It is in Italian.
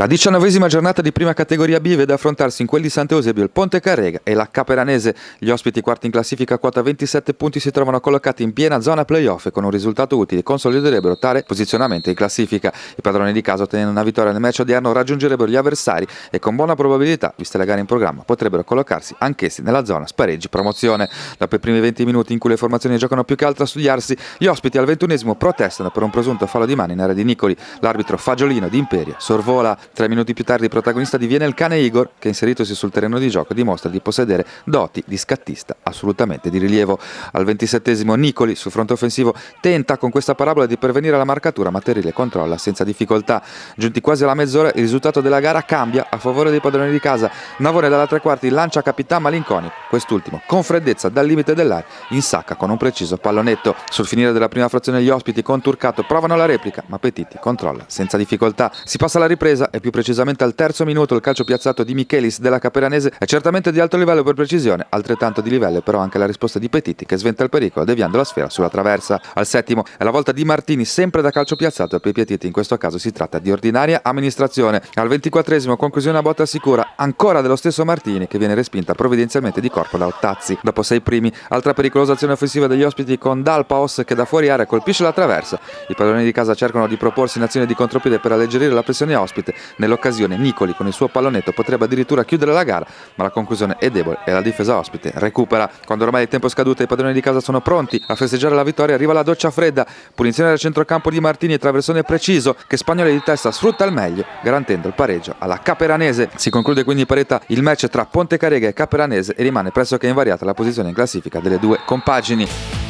La 19ª giornata di prima categoria B vede affrontarsi in quel di Sant'Eusebio il Ponte Carrega e la Caperanese. Gli ospiti quarti in classifica a quota 27 punti si trovano collocati in piena zona playoff e con un risultato utile consoliderebbero tale posizionamento in classifica. I padroni di casa, ottenendo una vittoria nel match odierno, raggiungerebbero gli avversari e con buona probabilità, viste le gare in programma, potrebbero collocarsi anch'essi nella zona spareggi promozione. Dopo i primi 20 minuti in cui le formazioni giocano più che altro a studiarsi, gli ospiti al 21esimo protestano per un presunto fallo di mano in area di Nicoli. L'arbitro Fagiolino di Imperia sorvola. 3 minuti più tardi protagonista diviene il cane Igor, che inseritosi sul terreno di gioco dimostra di possedere doti di scattista assolutamente di rilievo. Al 27esimo Nicoli sul fronte offensivo tenta con questa parabola di pervenire alla marcatura, ma Terile controlla senza difficoltà. Giunti quasi alla mezz'ora il risultato della gara cambia a favore dei padroni di casa. Navone dalla tre quarti lancia Capitan Malinconico, quest'ultimo con freddezza dal limite dell'area insacca con un preciso pallonetto. Sul finire della prima frazione gli ospiti con Turcato provano la replica, ma Petiti controlla senza difficoltà. Si passa alla ripresa e più precisamente al terzo minuto il calcio piazzato di Michelis della Caperanese è certamente di alto livello per precisione, altrettanto di livello però anche la risposta di Petiti che sventa il pericolo deviando la sfera sulla traversa. Al settimo è la volta di Martini sempre da calcio piazzato e per Petiti in questo caso si tratta di ordinaria amministrazione. Al 24esimo conclusione a botta sicura ancora dello stesso Martini che viene respinta provvidenzialmente di corpo da Ottazzi. Dopo 6 primi altra pericolosa azione offensiva degli ospiti con Dalpaos che da fuori area colpisce la traversa. I padroni di casa cercano di proporsi in azione di contropiede per alleggerire la pressione ospite. Nell'occasione Nicoli con il suo pallonetto potrebbe addirittura chiudere la gara, ma la conclusione è debole e la difesa ospite recupera. Quando ormai il tempo è scaduto e i padroni di casa sono pronti a festeggiare la vittoria, arriva la doccia fredda, punizione del centrocampo di Martini e traversone preciso che Spagnoli di testa sfrutta al meglio, garantendo il pareggio alla Caperanese. Si conclude quindi in parità il match tra Ponte Carrega e Caperanese e rimane pressoché invariata la posizione in classifica delle due compagini.